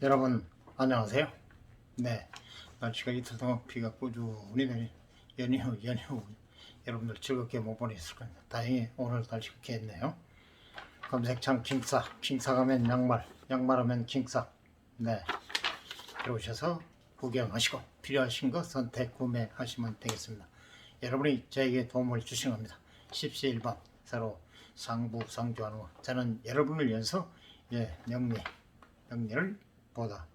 여러분 안녕하세요. 네, 날씨가 이틀 동안 비가 꾸준히 내리 연휴 여러분들 즐겁게 못 보냈을 겁니다. 다행히 오늘 날씨가 겠네요. 검색창 킹사 가면 양말 하면 킹사. 네, 들어오셔서 구경하시고 필요하신 거 선택 구매하시면 되겠습니다. 여러분이 저에게 도움을 주신 겁니다. 십시일반 서로 상부상조하는 거. 저는 여러분을 위해서 명리를 보다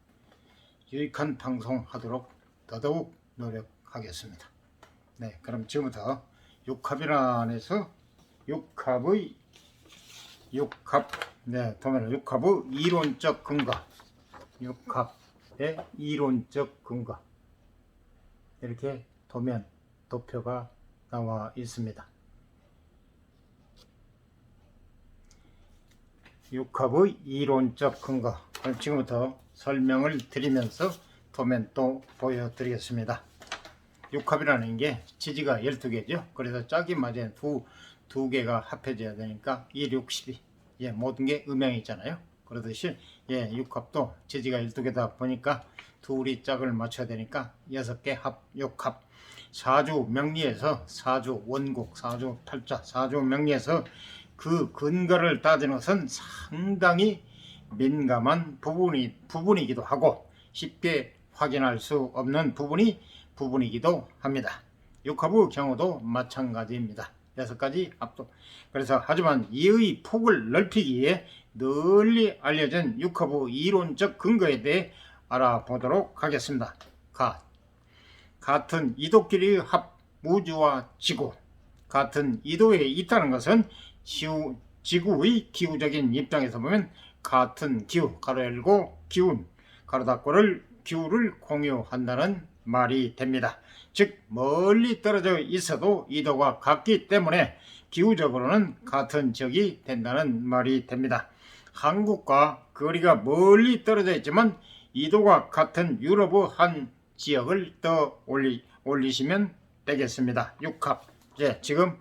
유익한 방송하도록 더더욱 노력하겠습니다. 네, 그럼 지금부터 육합이란에서 도면은 육합의 이론적 근거, 육합의 이론적 근거, 이렇게 도표가 나와 있습니다. 육합의 이론적 근거. 그럼 지금부터 설명을 드리면서 도면 또 보여드리겠습니다. 육합이라는 게 지지가 12개죠. 그래서 짝이 맞아야 두 개가 합해져야 되니까 1, 6, 12. 모든 게 음양이 있잖아요. 그러듯이 육합도 지지가 12개다 보니까 둘이 짝을 맞춰야 되니까 6개 육합. 사주 명리에서 사주 원국, 사주 팔자, 사주 명리에서 그 근거를 따지는 것은 상당히 민감한 부분이기도 하고 쉽게 확인할 수 없는 부분이기도 합니다. 육합의 경우도 마찬가지입니다. 6가지 합도. 그래서 하지만 이의 폭을 넓히기 위해 널리 알려진 육합의 이론적 근거에 대해 알아보도록 하겠습니다. 같은 이도끼리의 합, 우주와 지구. 같은 이도에 있다는 것은 지구의 기후적인 입장에서 보면 같은 기후, 가로 열고 기운, 가로 닫고를 기후를 공유한다는 말이 됩니다. 즉 멀리 떨어져 있어도 이도가 같기 때문에 기후적으로는 같은 지역이 된다는 말이 됩니다. 한국과 거리가 멀리 떨어져 있지만 이도가 같은 유럽의 한 지역을 떠 올리시면 되겠습니다. 육합. 지금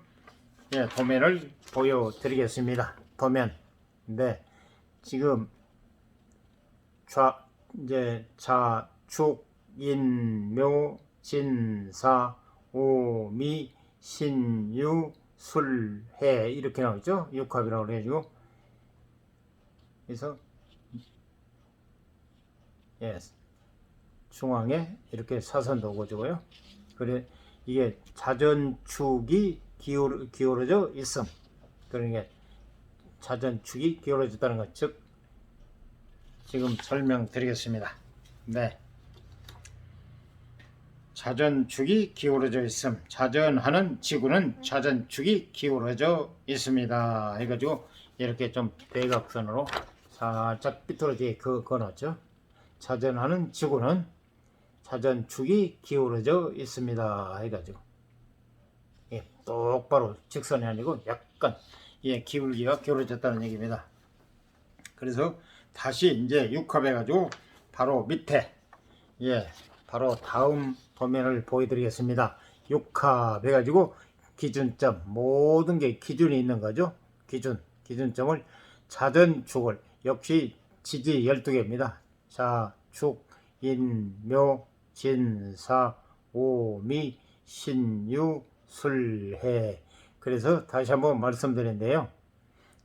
도면을 보여드리겠습니다. 도면. 지금 자축 인묘 진사 오미 신유 술해 이렇게 나오죠. 육합이라고 그래가지고 그래서 중앙에 이렇게 사선도 오고요. 그래 이게 자전축이 기울어져 있음. 그러니까 자전축이 기울어졌다는 것, 즉 지금 설명드리겠습니다. 자전축이 기울어져 있음. 자전하는 지구는 자전축이 기울어져 있습니다. 해가지고 이렇게 좀 대각선으로 살짝 삐뚤어지게 그어놨죠. 자전하는 지구는 자전축이 기울어져 있습니다. 해가지고 똑바로 직선이 아니고 약간 기울기가 기울어졌다는 얘기입니다. 그래서 다시 이제 육합해가지고 바로 밑에 바로 다음 도면을 보여드리겠습니다. 육합해가지고 기준점, 모든 게 기준이 있는 거죠. 기준점을 자전축을 역시 지지 12개입니다. 자축, 인묘, 진사, 오미, 신유, 술해. 그래서 다시 한번 말씀드리는데요.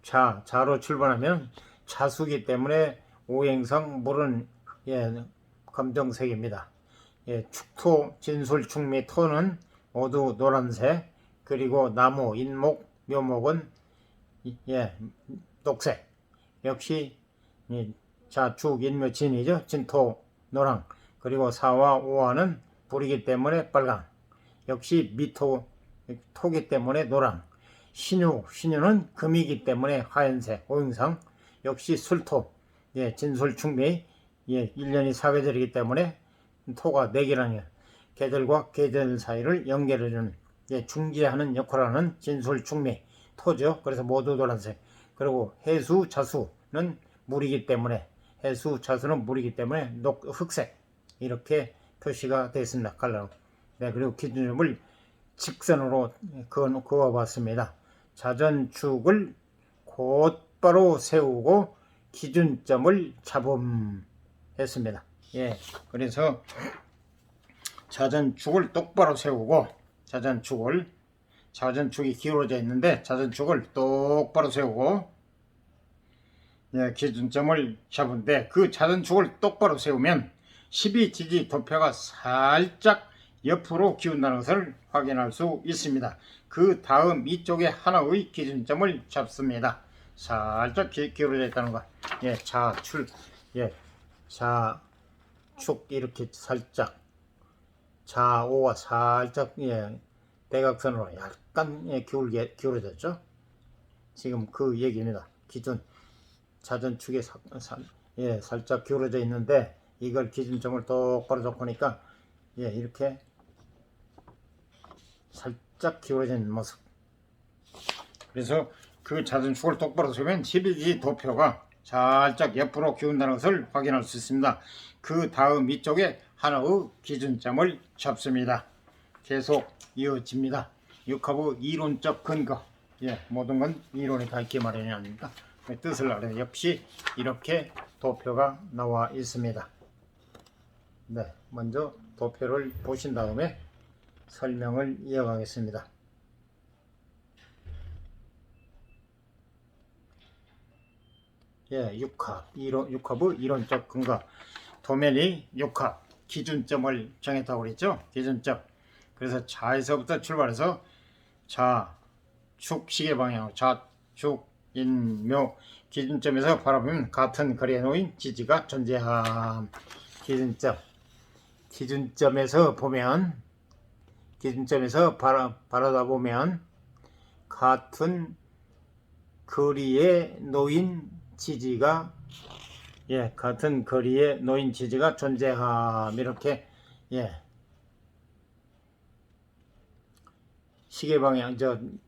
자로 출발하면 자수기 때문에 오행상 물은 검정색입니다. 축토, 진술, 축미, 토는 모두 노란색. 그리고 나무, 인목, 묘목은 녹색. 역시 자축, 인묘, 진이죠. 진토, 노랑. 그리고 사와 오화는 불이기 때문에 빨강. 역시 토기 때문에 노랑. 신유는 금이기 때문에 하얀색. 오행상 역시 술토. 진술, 축미. 1년이 사계절이기 때문에 토가 4개라는 계절과 계절 사이를 연결해주는 중재하는 역할을 하는 진술, 축미, 토죠. 그래서 모두 노란색. 그리고 해수, 자수는 물이기 때문에 흑색. 이렇게 표시가 되어 있습니다. 칼라로. 그리고 기준점을 직선으로 그어봤습니다. 자전축을 곧바로 세우고 기준점을 잡음 했습니다. 예, 그래서 자전축을 똑바로 세우고, 자전축이 기울어져 있는데 자전축을 똑바로 세우고, 예, 기준점을 잡은데 그 자전축을 똑바로 세우면 12지지 도표가 살짝 옆으로 기운다는 것을 확인할 수 있습니다. 그 다음 이쪽에 하나의 기준점을 잡습니다. 살짝 기울어져 있다는 거. 예, 좌축 이렇게 살짝, 좌오가 살짝, 예, 대각선으로 약간, 예, 기울어졌죠. 지금 그 얘기입니다. 기준 자전축에 예, 살짝 기울어져 있는데 이걸 기준점을 똑바로 잡으니까, 예, 이렇게 살짝 기울어진 모습. 그래서 그 자전축을 똑바로 세우면 12지 도표가 살짝 옆으로 기운다는 것을 확인할 수 있습니다. 그 다음 이쪽에 하나의 기준점을 잡습니다. 계속 이어집니다. 육합의 이론적 근거. 예, 모든 건 이론이 다 있기 마련이 아닙니다. 뜻을 알아요. 역시 이렇게 도표가 나와 있습니다. 네, 먼저 도표를 보신 다음에 설명을 이어가겠습니다. 예, 육합의 이론적 근거. 도면이 육합 기준점을 정했다고 그랬죠. 기준점. 그래서 좌에서부터 출발해서 좌축 시계 방향, 좌축 인묘 기준점에서 바라보면 같은 거리에 놓인 지지가 존재함. 기준점에서 바라다 보면 같은 거리에 놓인 지지가, 예, 같은 거리에 놓인 지지가 존재함. 이렇게, 예, 시계 방향,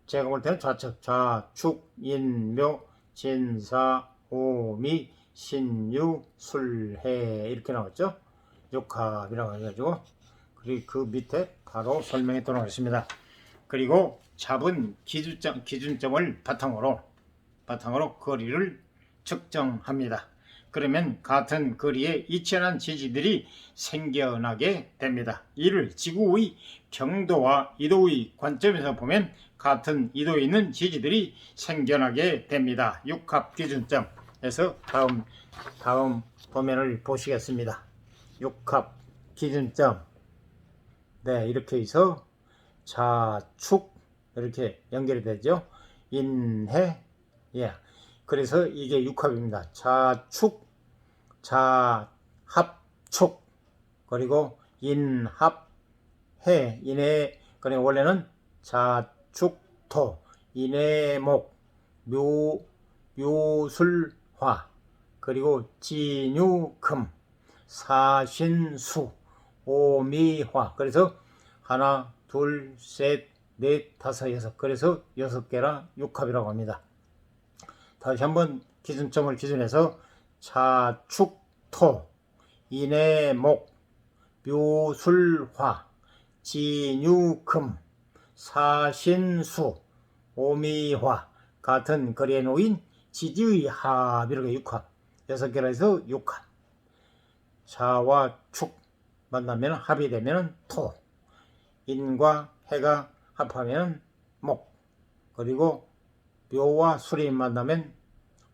제가 볼 때는 좌축, 인묘, 진사, 오미, 신유, 술해 이렇게 나왔죠. 육합이라고 해가지고, 그리고 그 밑에 바로 설명해 도록 하겠습니다. 그리고 잡은 기준점을 바탕으로 거리를 측정합니다. 그러면 같은 거리에 이치한 지지들이 생겨나게 됩니다. 이를 지구의 경도와 이도의 관점에서 보면 같은 이도에 있는 지지들이 생겨나게 됩니다. 육합 기준점에서 다음 도면을 보시겠습니다. 육합 기준점. 네, 이렇게 해서 좌축 이렇게 연결이 되죠. 인해, 예. 그래서 이게 육합입니다. 좌축, 좌합축, 그리고 인합해, 인해, 그리고 원래는 좌축토, 인해목, 묘술화, 그리고 진유금, 사신수, 오미화. 그래서 하나, 둘, 셋, 넷, 다섯, 여섯. 그래서 6개라 육합이라고 합니다. 다시 한번 기준점을 기준해서 좌축토, 인해목, 묘술화, 진유금, 사신수, 오미화. 같은 거리에 놓인 지지의 합. 이렇게 육합. 6개라 해서 육합. 좌와 축 만나면 합이 되면 토, 인과 해가 합하면 목, 그리고 묘와 술이 만나면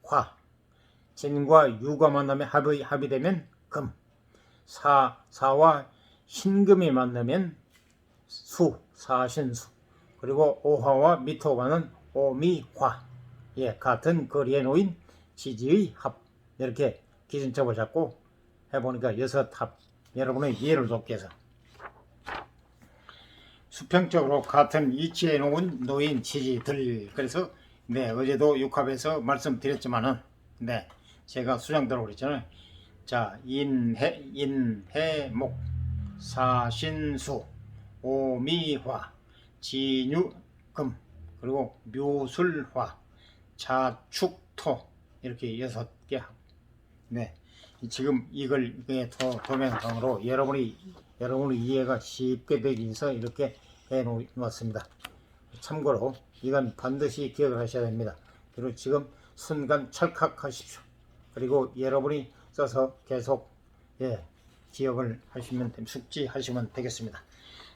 화, 진과 유가 만나면 합이 되면 금, 사와 신금이 만나면 수, 사신수, 그리고 오화와 미토가는 오미화. 예, 같은 거리에 놓인 지지의 합. 이렇게 기준점을 잡고 해보니까 6합. 여러분의 이해를 돕기 위해서 수평적으로 같은 위치에 놓인 지지들. 그래서 네, 어제도 육합에서 말씀드렸지만은, 네, 제가 수정대로 그랬잖아요. 자, 인해목, 사신수, 오미화, 진유금, 그리고 묘술화, 자축토. 이렇게 6개. 네, 지금 이걸 도면상으로 여러분의 이해가 쉽게 되기 위해서 이렇게 해 놓았습니다. 참고로 이건 반드시 기억을 하셔야 됩니다. 그리고 지금 순간 찰칵하십시오. 그리고 여러분이 써서 계속 예, 기억을 하시면 숙지하시면 되겠습니다.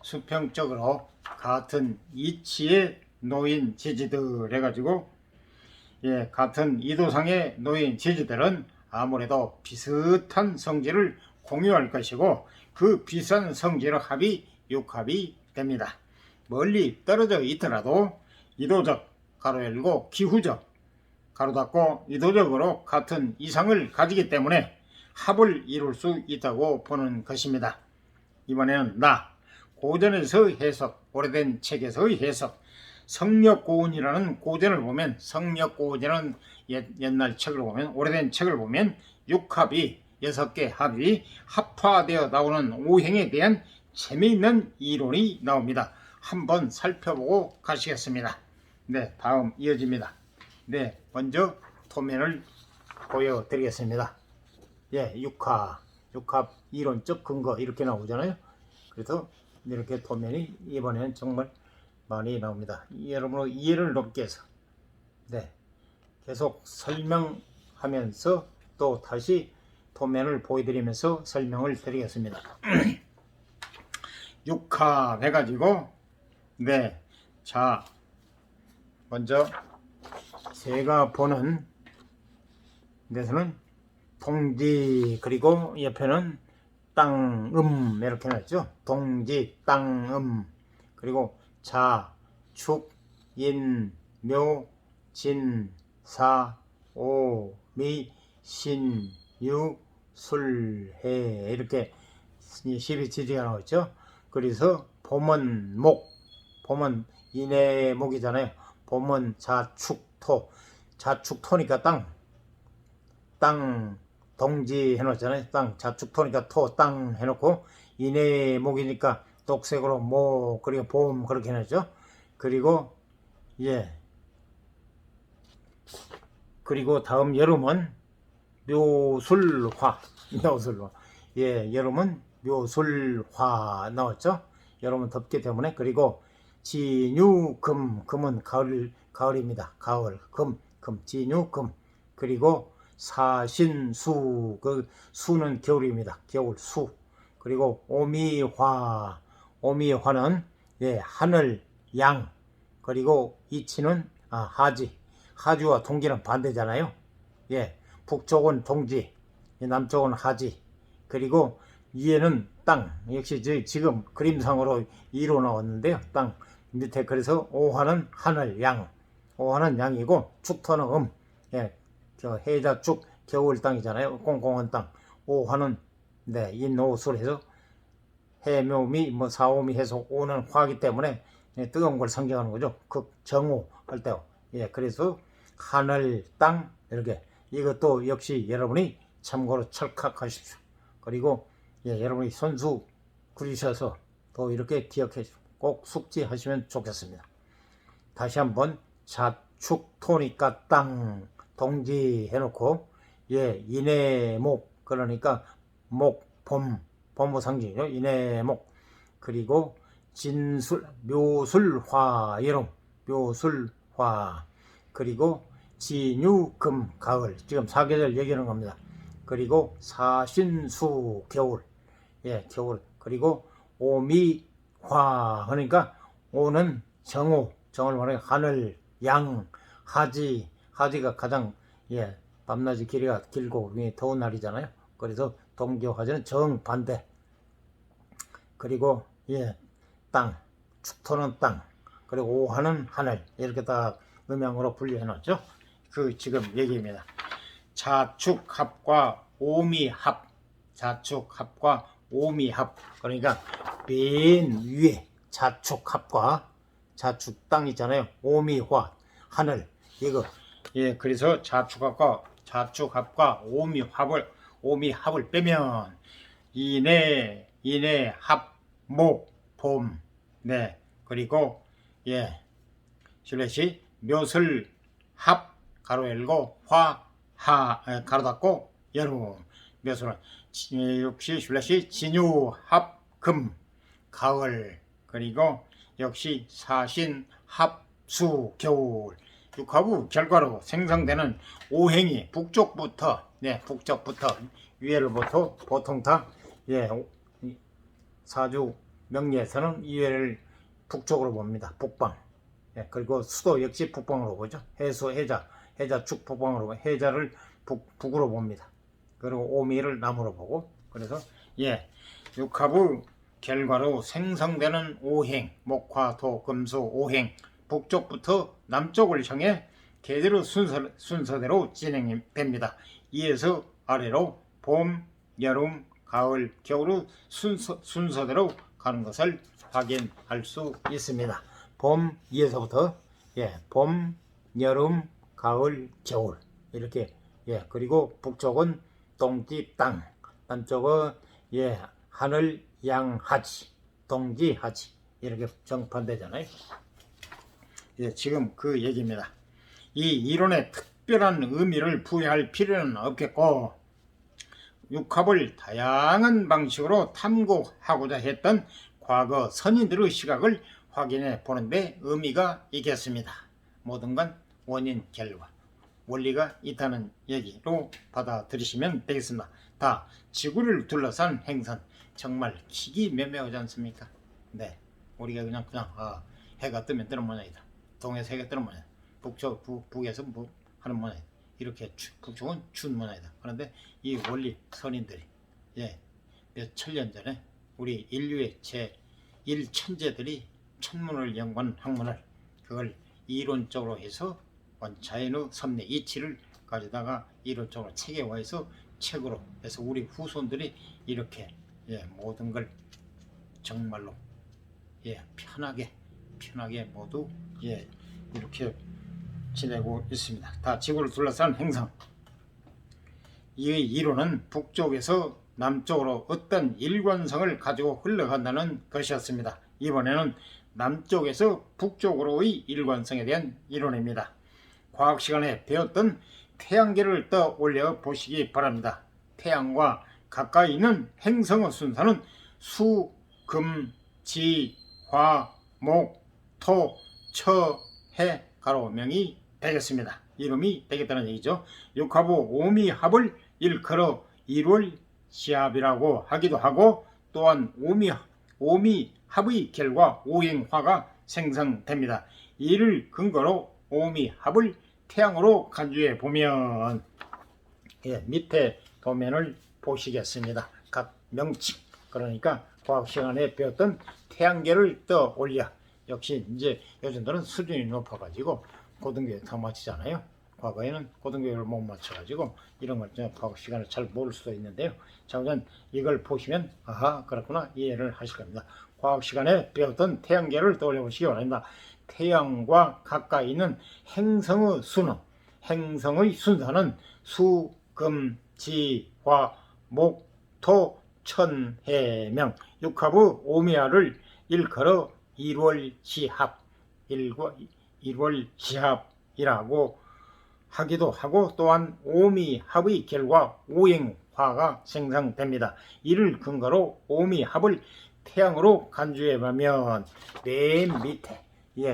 수평적으로 같은 이치에 놓인 지지들 해가지고 예, 같은 이도상에 놓인 지지들은 아무래도 비슷한 성질을 공유할 것이고 그 비슷한 성질의 합이 육합이 됩니다. 멀리 떨어져 있더라도 이도적 가로 열고 기후적 가로 닫고 이도적으로 같은 이상을 가지기 때문에 합을 이룰 수 있다고 보는 것입니다. 이번에는 고전에서 해석, 오래된 책에서의 해석, 성력고운이라는 고전을 보면, 성력고운이라는 옛날 책을 보면, 오래된 책을 보면 육합이 6개 합이 합화되어 나오는 오행에 대한 재미있는 이론이 나옵니다. 한번 살펴보고 가시겠습니다. 네, 다음 이어집니다. 네, 먼저 도면을 보여드리겠습니다. 예, 육합 이론적 근거 이렇게 나오잖아요. 그래서 이렇게 도면이 이번에는 정말 많이 나옵니다. 여러분의 이해를 높게 해서 네, 계속 설명하면서 또 다시 도면을 보여드리면서 설명을 드리겠습니다. 육합 해가지고 네, 자 먼저 제가 보는 데서는 동지 그리고 옆에는 땅, 이렇게 나왔죠. 동지, 땅, 그리고 자, 축, 인, 묘, 진, 사, 오, 미, 신, 유, 술, 해 이렇게 12지지가 나왔죠. 그래서 봄은 목, 봄은 인의 목이잖아요. 봄은 자축토, 자축토니까 땅 동지 해놓잖아요. 땅 자축토니까 토 땅 해놓고 인의 목이니까 독색으로 모 그리고 봄 그렇게 해놨죠. 그리고 예 그리고 다음 여름은 묘술화 예 여름은 묘술화 나왔죠. 여름은 덥기 때문에. 그리고 진유금 금은 가을입니다. 가을 금 진유금. 그리고 사신수 그 수는 겨울입니다. 겨울 수. 그리고 오미화는 예 하늘 양. 그리고 이치는 하지와 동지는 반대잖아요. 예 북쪽은 동지, 남쪽은 하지. 그리고 위에는 땅. 역시 지금 그림상으로 2로 나왔는데요. 땅 밑에. 그래서 오화는 하늘 양. 오화는 양이고 축토는 예 저 해자축 겨울 땅이잖아요. 꽁꽁한 땅. 오화는 네 인오술 해서 해묘미 뭐 사오미 해서 오는 화기 때문에 예, 뜨거운 걸 상징하는 거죠. 극정오 할 때. 예 그래서 하늘 땅 이렇게. 이것도 역시 여러분이 참고로 찰칵하십시오. 그리고 예, 여러분이 손수 그리셔서 또 이렇게 기억해 꼭 숙지하시면 좋겠습니다. 다시 한번 자축토니까 땅 동지 해놓고 예 인해목 그러니까 목 봄의 상징이죠. 인해목. 그리고 진술 묘술화 여름 묘술화. 그리고 진유금 가을. 지금 사계절 얘기하는 겁니다. 그리고 사신수 겨울. 예 겨울. 그리고 오미화 그러니까 오는 정을 말해 하늘 양 하지가 가장 예 밤낮이 길이가 길고 더운 날이잖아요. 그래서 동기화지는 정반대. 그리고 예 땅 축토는 땅. 그리고 오화는 하늘. 이렇게 딱 음양으로 분류해 놨죠. 그 지금 얘기입니다. 자축합과 오미합. 자축합과 오미합. 그러니까 맨 위에 자축합과 자축 땅 있잖아요. 오미화 하늘. 이거 예 그래서 자축합과 오미합을 빼면 인해 합 목 봄. 네 그리고 예 슬래시 묘술 합 가로 열고 화 가로 닫고 여름. 묘술은 역시 슬래시 진유 합 금 가을. 그리고 역시 사신 합수 겨울. 육합의 결과로 생성되는 오행이 북쪽부터 위해로부터 보통 다 사주 명리에서는 이해를 북쪽으로 봅니다. 북방. 그리고 수도 역시 북방으로 보죠. 해수 해자 축 북방으로 해자를 북으로 봅니다. 그리고 오미를 남으로 보고, 그래서 육합의 결과로 생성되는 오행, 목화토 금수 오행, 북쪽부터 남쪽을 향해 계대로 순서대로 진행됩니다. 이에서 아래로 봄, 여름, 가을, 겨울의 순서대로 가는 것을 확인할 수 있습니다. 봄, 이에서부터 봄, 여름, 가을, 겨울 이렇게. 그리고 북쪽은 동지 땅, 남쪽은 하늘 양하지, 동지 하지 이렇게 정반대잖아요. 지금 그 얘기입니다. 이 이론에 특별한 의미를 부여할 필요는 없겠고, 육합을 다양한 방식으로 탐구하고자 했던 과거 선인들의 시각을 확인해 보는데 의미가 있겠습니다. 모든 건 원인 결과 원리가 있다는 얘기로 받아들이시면 되겠습니다. 다 지구를 둘러싼 행선, 정말 기기묘묘하지 않습니까? 우리가 그냥 해가 뜨면 뜨는 모양이다, 동에서 해가 뜨는 모양이다, 북에서 하는 모양이다, 이렇게 북쪽은 추운 모양이다. 그런데 이 원리 선인들이 몇 천년 전에 우리 인류의 제1천재들이 천문을 연구한 학문을 그걸 이론적으로 해서 자연의 섭리 이치를 가져다가 이론적으로 체계화해서 책으로 해서 우리 후손들이 이렇게 모든 걸 정말로 편하게 모두 이렇게 지내고 있습니다. 다 지구를 둘러싼 행성. 이 이론은 북쪽에서 남쪽으로 어떤 일관성을 가지고 흘러간다는 것이었습니다. 이번에는 남쪽에서 북쪽으로의 일관성에 대한 이론입니다. 과학 시간에 배웠던 태양계를 떠올려 보시기 바랍니다. 태양과 가까이 있는 행성의 순서는 수, 금, 지, 화, 목, 토, 처, 해, 가로명이 되겠습니다. 이름이 되겠다는 얘기죠. 육합의 오미합을 일컬어 1월 시합이라고 하기도 하고, 또한 오미합의 결과 오행화가 생성됩니다. 이를 근거로 오미합을 태양으로 간주해 보면 밑에 도면을 보시겠습니다. 각 명칭, 그러니까 과학 시간에 배웠던 태양계를 떠올려. 역시 이제 요즘들은 수준이 높아가지고 고등교육 다 마치잖아요. 과거에는 고등교육을 못 맞춰가지고 이런 걸 과학 시간을 잘 모를 수도 있는데요. 자, 우선 이걸 보시면 그렇구나 이해를 하실 겁니다. 과학 시간에 배웠던 태양계를 떠올려 보시기 바랍니다. 태양과 가까이 있는 행성의 순서는 수, 금, 지, 화, 목, 토, 천, 해, 명. 육합의 오미화를 일컬어 1월 시합이라고 하기도 하고, 또한 오미합의 결과 오행화가 생성됩니다. 이를 근거로 오미합을 태양으로 간주해 보면 맨 밑에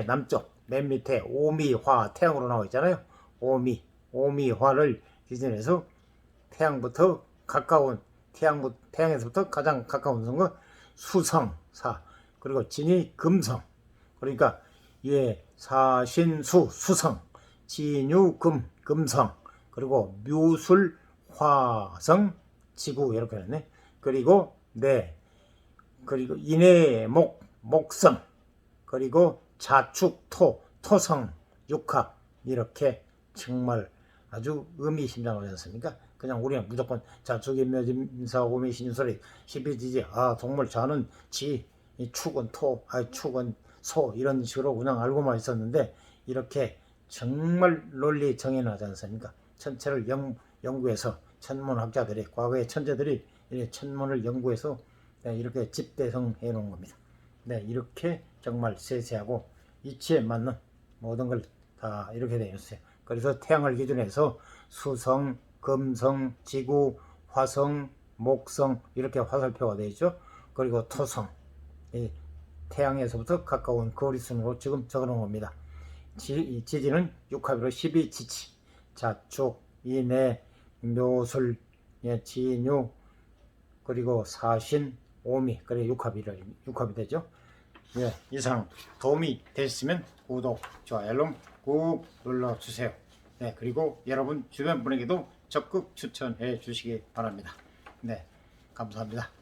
남쪽 맨 밑에 오미화 태양으로 나와 있잖아요. 오미화를 기준해서 태양부터 가까운 태양에서부터 가장 가까운 성은 수성사, 그리고 진이 금성, 그러니까 사신수 수성, 진유금 금성, 그리고 묘술 화성 지구 이렇게 했네. 그리고 인해목 목성, 그리고 자축 토성 육합, 이렇게 정말 아주 의미심장하지 않습니까? 그냥 우리는 무조건 자축 인묘임사 오미신유설이 십이지지 동물 자는 지, 축은 토, 축은 소, 이런 식으로 그냥 알고만 있었는데 이렇게 정말 논리 정연하지 않습니까? 천체를 연구해서 천문학자들이, 과거의 천재들이 천문을 연구해서 이렇게 집대성해 놓은 겁니다. 이렇게 정말 세세하고 이치에 맞는 모든 걸 다 이렇게 되어 있어요. 그래서 태양을 기준해서 수성, 금성, 지구, 화성, 목성 이렇게 화살표가 되어 있죠. 그리고 토성, 태양에서부터 가까운 거리순으로 지금 적어 놓은 겁니다. 지지는 육합으로 12지치, 자축, 인해, 묘술, 예, 진유, 그리고 사신, 오미, 그래 육합이 되죠. 예, 이상 도움이 됐으면 구독, 좋아요 알람 꾹 눌러주세요. 네, 그리고 여러분 주변 분에게도 적극 추천해 주시기 바랍니다. 네, 감사합니다.